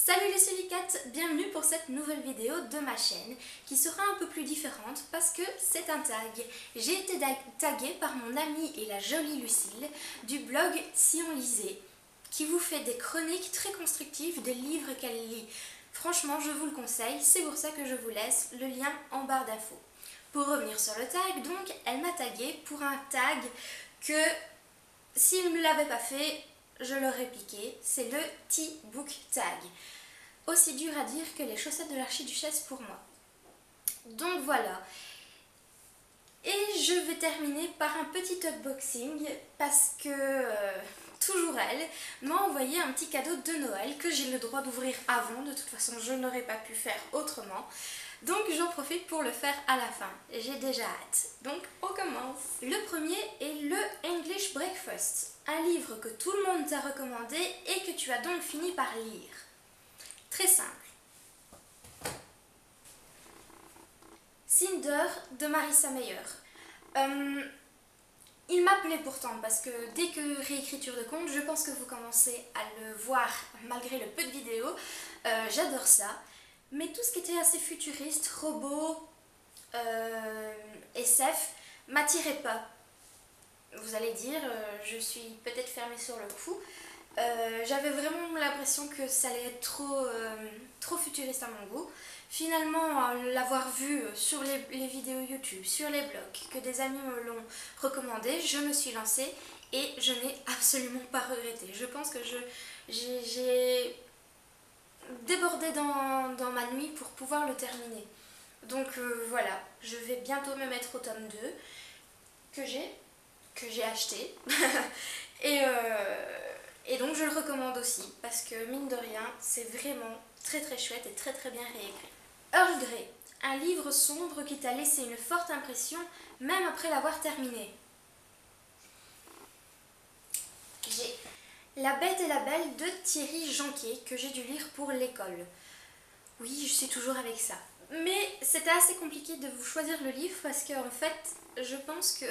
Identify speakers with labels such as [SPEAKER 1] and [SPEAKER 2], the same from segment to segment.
[SPEAKER 1] Salut les Sulicates, bienvenue pour cette nouvelle vidéo de ma chaîne qui sera un peu plus différente parce que c'est un tag. J'ai été taguée par mon amie et la jolie Lucille du blog Si on lisait qui vous fait des chroniques très constructives des livres qu'elle lit. Franchement, je vous le conseille, c'est pour ça que je vous laisse le lien en barre d'infos. Pour revenir sur le tag, donc, elle m'a taguée pour un tag que s'il ne l'avait pas fait, je l'aurais piqué, c'est le T-Book Tag. Aussi dur à dire que les chaussettes de l'archiduchesse pour moi. Donc voilà. Et je vais terminer par un petit unboxing parce que toujours elle m'a envoyé un petit cadeau de Noël que j'ai le droit d'ouvrir avant. De toute façon, je n'aurais pas pu faire autrement. Donc j'en profite pour le faire à la fin. J'ai déjà hâte. Donc on commence. Le premier est le English Breakfast, un livre que tout le monde t'a recommandé et que tu as donc fini par lire. Très simple. Cinder de Marissa Meyer. Il m'appelait pourtant parce que dès que réécriture de conte, je pense que vous commencez à le voir malgré le peu de vidéos. J'adore ça. Mais tout ce qui était assez futuriste, robot, SF, m'attirait pas. Vous allez dire, je suis peut-être fermée sur le coup. J'avais vraiment l'impression que ça allait être trop futuriste à mon goût. Finalement, l'avoir vu sur les vidéos YouTube, sur les blogs, que des amis me l'ont recommandé, je me suis lancée et je n'ai absolument pas regretté. Je pense que j'ai débordé dans ma nuit pour pouvoir le terminer. Donc voilà, je vais bientôt me mettre au tome 2 que j'ai acheté. Et donc je le recommande aussi parce que mine de rien, c'est vraiment très chouette et très bien réécrit. Earl Grey, un livre sombre qui t'a laissé une forte impression même après l'avoir terminé. J'ai La Bête et la Belle de Thierry Janquet que j'ai dû lire pour l'école. Oui, je suis toujours avec ça. Mais c'était assez compliqué de vous choisir le livre parce que en fait, je pense que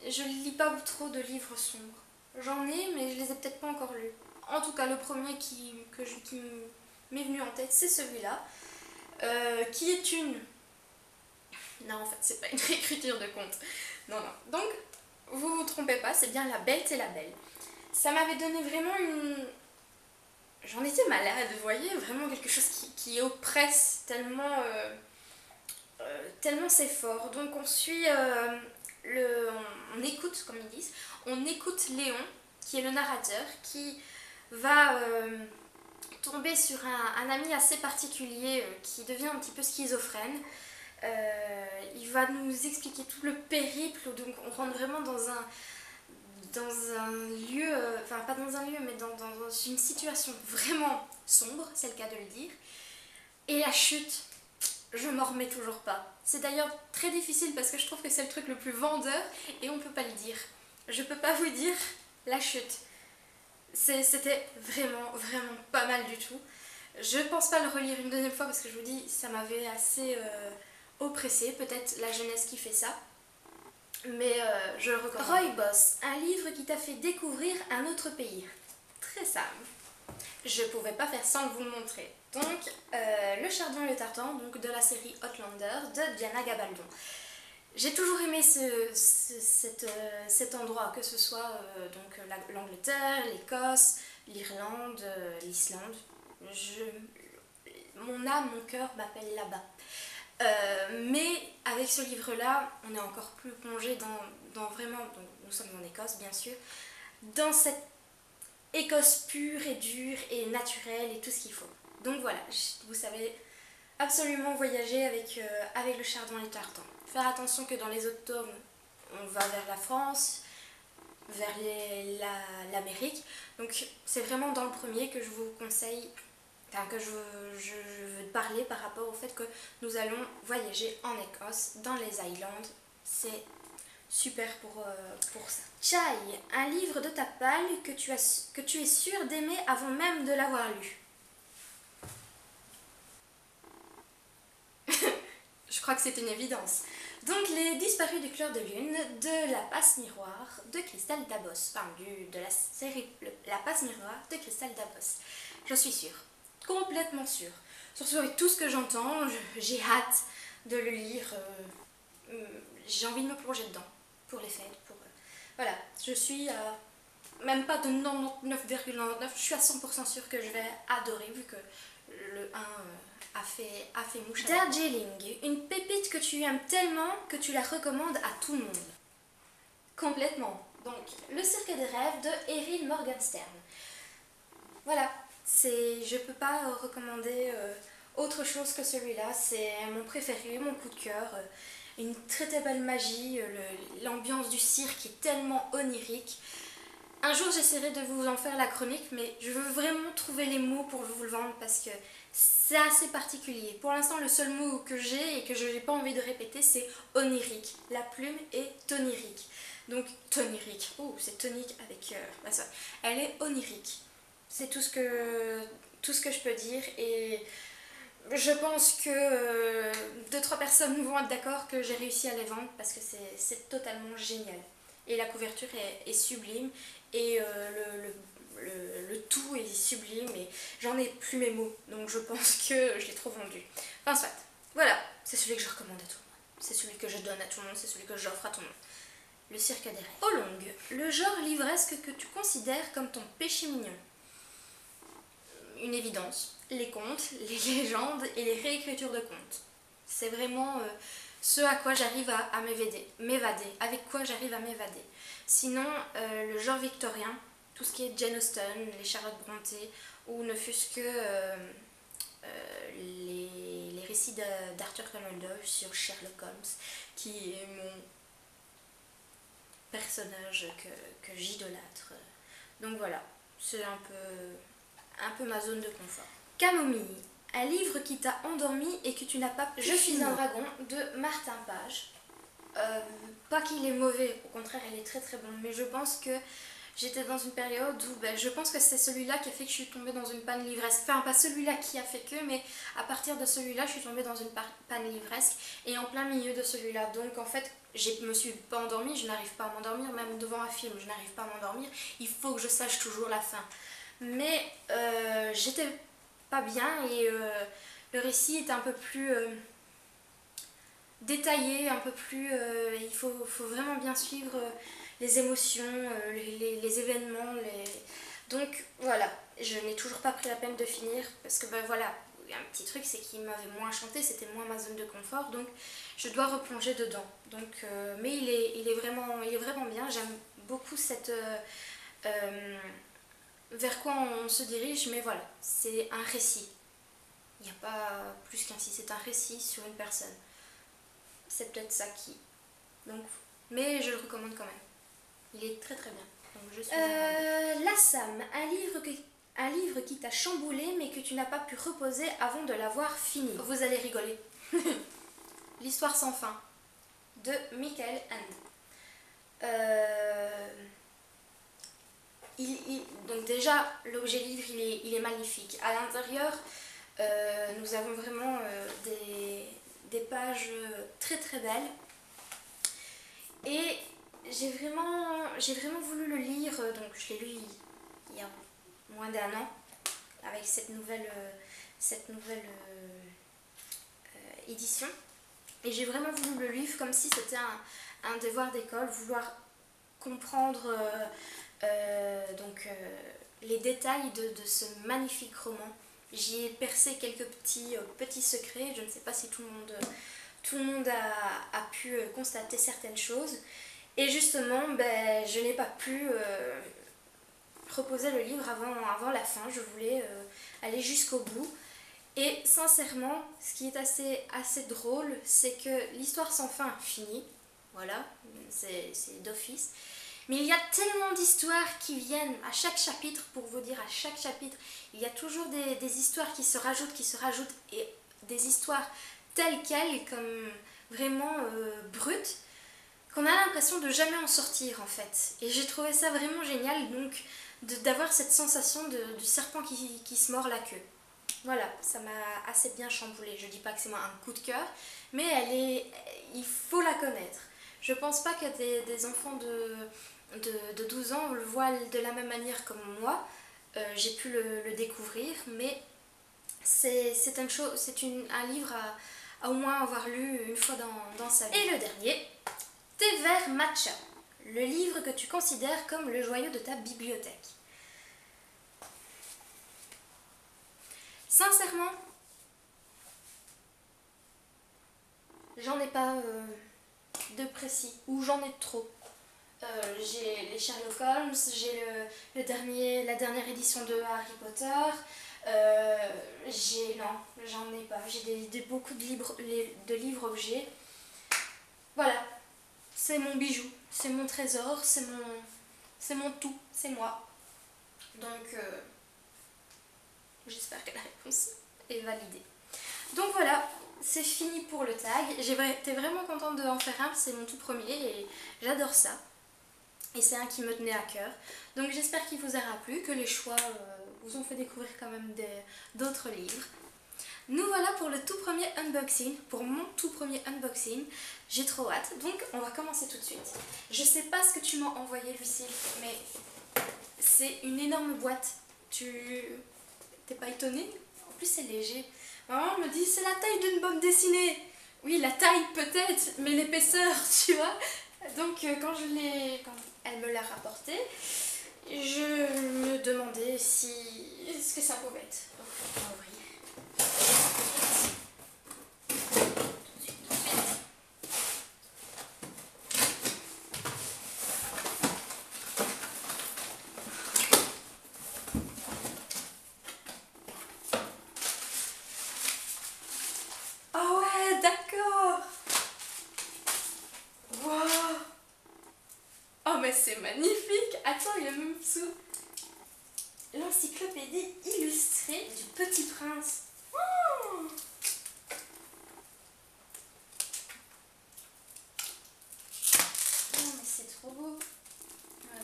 [SPEAKER 1] je ne lis pas trop de livres sombres. J'en ai, mais je les ai peut-être pas encore lus. En tout cas, le premier qui m'est venu en tête, c'est celui-là. Qui est une... Non, en fait, c'est pas une réécriture de conte. Non. Donc, vous vous trompez pas, c'est bien La Bête et la Belle. Ça m'avait donné vraiment une... J'en étais malade, vous voyez, vraiment quelque chose qui oppresse tellement... tellement c'est fort. Donc, on suit... on écoute, comme ils disent, on écoute Léon, qui est le narrateur, qui va tomber sur un ami assez particulier qui devient un petit peu schizophrène. Il va nous expliquer tout le périple, donc on rentre vraiment dans un lieu, enfin pas dans un lieu, mais dans une situation vraiment sombre, c'est le cas de le dire. Et la chute, je m'en remets toujours pas. C'est d'ailleurs très difficile parce que je trouve que c'est le truc le plus vendeur et on peut pas le dire. Je peux pas vous dire la chute. C'était vraiment pas mal du tout. Je pense pas le relire une deuxième fois parce que je vous dis, ça m'avait assez oppressée. Peut-être la jeunesse qui fait ça. Mais je le recommande. Rooibos, un livre qui t'a fait découvrir un autre pays. Très simple. Je pouvais pas faire sans vous le montrer. Donc, Le Chardon et le Tartan, donc de la série Outlander de Diana Gabaldon. J'ai toujours aimé cet endroit, que ce soit l'Angleterre, l'Écosse, l'Irlande, l'Islande. Mon âme, mon cœur m'appelle là-bas. Mais avec ce livre-là, on est encore plus plongé dans vraiment, donc nous sommes en Écosse bien sûr, dans cette Écosse pure et dure et naturelle et tout ce qu'il faut. Donc voilà, vous savez absolument voyager avec le Chardon et le Tartan. Faire attention que dans les autres tomes, on va vers la France, vers l'Amérique. Donc c'est vraiment dans le premier que je vous conseille, enfin que je veux parler par rapport au fait que nous allons voyager en Écosse, dans les Highlands. C'est super pour ça. Chai, un livre de ta palle que tu es sûre d'aimer avant même de l'avoir lu. Je crois que c'est une évidence. Donc, Les Disparus du clair de lune de La Passe Miroir de Christelle Dabos. Enfin, de la série La Passe Miroir de Christelle Dabos. Je suis sûre. complètement sûre. Surtout avec tout ce que j'entends, j'ai hâte de le lire. J'ai envie de me plonger dedans pour les fêtes. Voilà, je suis à même pas de 99,99, je suis à 100% sûre que je vais adorer vu que le 1 a fait mouche. Darjeeling, une pépite que tu aimes tellement que tu la recommandes à tout le monde. Complètement. Donc, Le Cirque des Rêves de Erin Morgenstern. Voilà, je peux pas recommander autre chose que celui-là. C'est mon préféré, mon coup de cœur. Une très très belle magie, l'ambiance du cirque est tellement onirique. Un jour j'essaierai de vous en faire la chronique, mais je veux vraiment trouver les mots pour vous le vendre parce que c'est assez particulier. Pour l'instant, le seul mot que j'ai et que je n'ai pas envie de répéter, c'est onirique. La plume est onirique. Donc, tonirique. Oh, c'est tonique avec la soie. Elle est onirique. C'est tout ce que je peux dire et je pense que 2-3 personnes vont être d'accord que j'ai réussi à les vendre parce que c'est totalement génial. Et la couverture est sublime et le tout est sublime et j'en ai plus mes mots. Donc je pense que je l'ai trop vendu. Enfin soit, voilà, c'est celui que je recommande à tout le monde. C'est celui que je donne à tout le monde, c'est celui que j'offre à tout le monde. Le Cirque des Rêves. Olong, le genre livresque que tu considères comme ton péché mignon. Une évidence, les contes, les légendes et les réécritures de contes. C'est vraiment ce à quoi j'arrive à m'évader, avec quoi j'arrive à m'évader. Sinon, le genre victorien, tout ce qui est Jane Austen, les Charlotte Brontë, ou ne fût-ce que les récits d'Arthur Conan Doyle sur Sherlock Holmes, qui est mon personnage que j'idolâtre. Donc voilà, c'est un peu ma zone de confort. Camomille, un livre qui t'a endormi et que tu n'as pas pu finir. Je suis un dragon de Martin Page. Pas qu'il est mauvais, au contraire il est très très bon, mais je pense que j'étais dans une période où je pense que c'est celui-là qui a fait que je suis tombée dans une panne livresque. Enfin, pas celui-là qui a fait que, mais à partir de celui-là, je suis tombée dans une panne livresque et en plein milieu de celui-là. Donc en fait, je me suis pas endormie, je n'arrive pas à m'endormir, même devant un film, je n'arrive pas à m'endormir. Il faut que je sache toujours la fin. Mais j'étais pas bien et le récit est un peu plus détaillé, un peu plus... il faut vraiment bien suivre les émotions, les événements. Donc voilà, je n'ai toujours pas pris la peine de finir parce que voilà, un petit truc c'est qu'il m'avait moins chanté, c'était moins ma zone de confort, donc je dois replonger dedans. Donc, mais il est vraiment bien, j'aime beaucoup cette... vers quoi on se dirige, mais voilà, c'est un récit. Il n'y a pas plus qu'un si, c'est un récit sur une personne. C'est peut-être ça qui... Donc, mais je le recommande quand même. Il est très très bien. Donc je suis La Sam, un livre qui t'a chamboulé mais que tu n'as pas pu reposer avant de l'avoir fini. Vous allez rigoler. L'histoire sans fin de Michael Ende. Donc déjà, l'objet livre, il est magnifique. À l'intérieur, nous avons vraiment des pages très très belles. Et j'ai vraiment voulu le lire, donc je l'ai lu il y a moins d'1 an, avec cette nouvelle édition. Et j'ai vraiment voulu le lire comme si c'était un devoir d'école, vouloir comprendre les détails de ce magnifique roman. J'y ai percé quelques petits secrets, je ne sais pas si tout le monde a pu constater certaines choses. Et justement, je n'ai pas pu reposer le livre avant la fin, je voulais aller jusqu'au bout. Et sincèrement, ce qui est assez drôle, c'est que l'histoire sans fin finit, voilà, c'est d'office. Mais il y a tellement d'histoires qui viennent à chaque chapitre, pour vous dire, à chaque chapitre, il y a toujours des histoires qui se rajoutent, et des histoires telles quelles, comme vraiment brutes, qu'on a l'impression de jamais en sortir en fait. Et j'ai trouvé ça vraiment génial, donc d'avoir cette sensation du serpent qui se mord la queue. Voilà, ça m'a assez bien chamboulée. Je dis pas que c'est moi un coup de cœur, mais il faut la connaître. Je pense pas que des enfants de 12 ans le voient de la même manière comme moi. J'ai pu le découvrir, mais c'est un livre à au moins avoir lu une fois dans sa vie. Et le dernier, Thé vert matcha, le livre que tu considères comme le joyau de ta bibliothèque. Sincèrement, j'en ai pas de précis, ou j'en ai trop. J'ai les Sherlock Holmes, j'ai la dernière édition de Harry Potter, non, j'en ai pas, j'ai beaucoup de livres objets. Voilà, c'est mon bijou, c'est mon trésor, c'est mon tout, c'est moi. Donc, j'espère que la réponse est validée. Donc voilà, c'est fini pour le tag. J'étais vraiment contente d'en faire un, c'est mon tout premier et j'adore ça. Et c'est un qui me tenait à cœur. Donc j'espère qu'il vous aura plu, que les choix vous ont fait découvrir quand même d'autres livres. Nous voilà pour le tout premier unboxing, pour mon tout premier unboxing. J'ai trop hâte, donc on va commencer tout de suite. Je sais pas ce que tu m'as envoyé, Lucille, mais c'est une énorme boîte. T'es pas étonnée? En plus c'est léger. Maman me dit c'est la taille d'une bande dessinée. Oui, la taille peut-être, mais l'épaisseur, tu vois. Donc quand elle me l'a rapporté, je me demandais ce que ça pouvait être. Donc on va ouvrir. Ah ouais, d'accord. Wow. Oh mais c'est magnifique. Attends, il y a même sous l'encyclopédie illustrée du Petit Prince. Oh, oh mais c'est trop beau.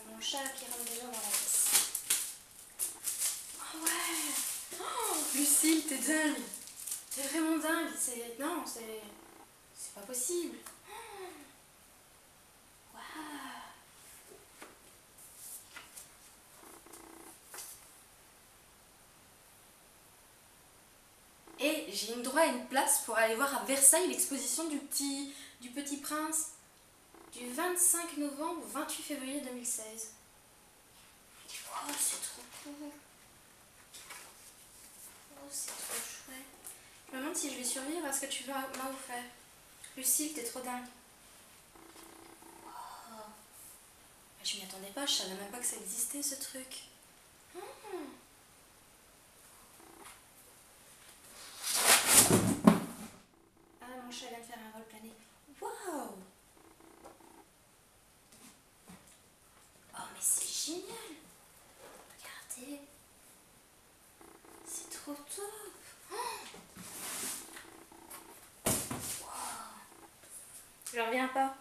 [SPEAKER 1] Mon chat qui rentre déjà dans la pièce. Oh ouais. Oh, Lucille, t'es dingue. T'es vraiment dingue. Non, c'est pas possible. Waouh. Et j'ai eu droit à une place pour aller voir à Versailles l'exposition du Petit Prince du 25 novembre au 28 février 2016. Oh, c'est trop cool. Oh, c'est trop chouette. Je me demande si je vais survivre à ce que tu m'as offert. Lucille, t'es trop dingue. Oh. Je m'y attendais pas, je savais même pas que ça existait ce truc. Oh. Ah, mon chat vient de faire un vol plané. Waouh! Oh, mais c'est génial! Regardez! C'est trop top! Oh, wow. Je reviens pas.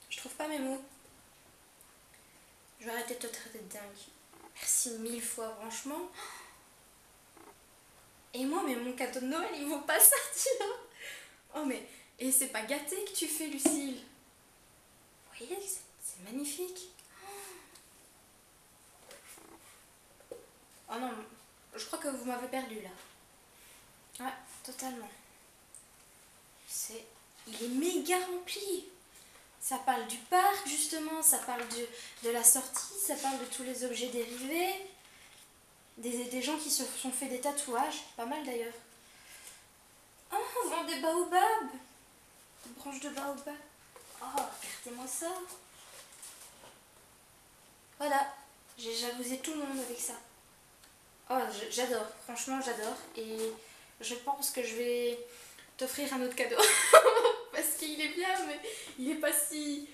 [SPEAKER 1] Je trouve pas mes mots. Je vais arrêter de te traiter de dingue. Merci 1000 fois, franchement. Et moi, mais mon cadeau de Noël, il vaut pas ça, tu vois. Oh, mais... Et c'est pas gâté que tu fais, Lucille. Vous voyez, c'est magnifique. Oh non, je crois que vous m'avez perdu, là. Ouais, totalement. Il est méga rempli. Ça parle du parc, justement. Ça parle de la sortie. Ça parle de tous les objets dérivés. Des gens qui se sont fait des tatouages. Pas mal, d'ailleurs. Oh, on vend des baobabs. Des branches de baobab. Oh, regardez-moi ça. Voilà. J'ai jalousé tout le monde avec ça. Oh, j'adore. Franchement, j'adore. Et je pense que je vais t'offrir un autre cadeau. Parce qu'il est bien, mais il est pas si...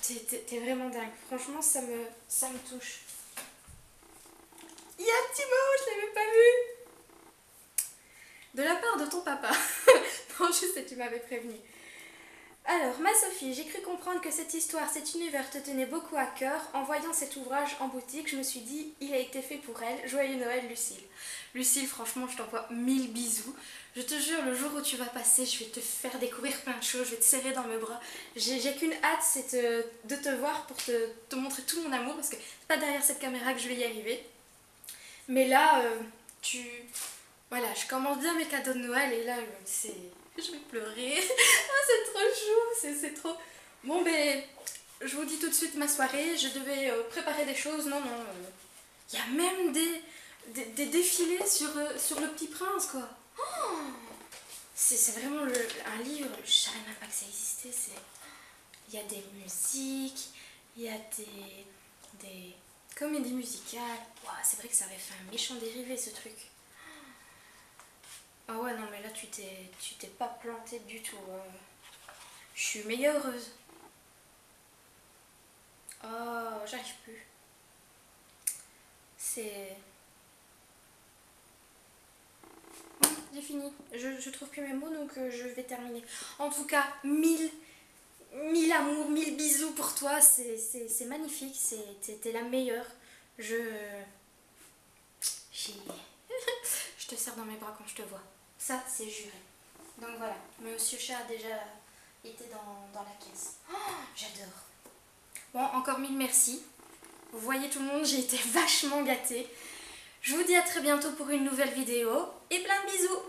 [SPEAKER 1] T'es vraiment dingue. Franchement, ça me touche. Il y a un petit mot, je l'avais pas vu. De la part de ton papa. Non, je sais, tu m'avais prévenu. Alors, ma Sophie, j'ai cru comprendre que cette histoire, cet univers te tenait beaucoup à cœur. En voyant cet ouvrage en boutique, je me suis dit, il a été fait pour elle. Joyeux Noël, Lucille. Lucille, franchement, je t'envoie 1000 bisous. Je te jure, le jour où tu vas passer, je vais te faire découvrir plein de choses, je vais te serrer dans mes bras. J'ai qu'une hâte, c'est de te voir pour te montrer tout mon amour, parce que c'est pas derrière cette caméra que je vais y arriver. Mais là, Voilà, je commence bien mes cadeaux de Noël et là, je vais pleurer. Ah, c'est trop chou, c'est trop... Bon, ben, je vous dis tout de suite ma soirée. Je devais préparer des choses. Non, non. Il y a même des défilés sur le Petit Prince, quoi. Oh, c'est vraiment un livre. Je savais même pas que ça existait. Il y a des musiques, il y a des comédies musicales. Wow, c'est vrai que ça avait fait un méchant dérivé, ce truc. Ah ouais, non, mais là, tu t'es pas plantée du tout. Je suis méga heureuse. Oh, j'arrive plus. C'est... Bon, j'ai fini. Je trouve plus mes mots, donc je vais terminer. En tout cas, mille amours, 1000 bisous pour toi. C'est magnifique. T'es la meilleure. j'ai- Je te serre dans mes bras quand je te vois. Ça, c'est juré. Donc voilà. Monsieur Chat a déjà été dans la caisse. Oh, j'adore. Bon, encore 1000 merci. Vous voyez tout le monde, j'ai été vachement gâtée. Je vous dis à très bientôt pour une nouvelle vidéo et plein de bisous.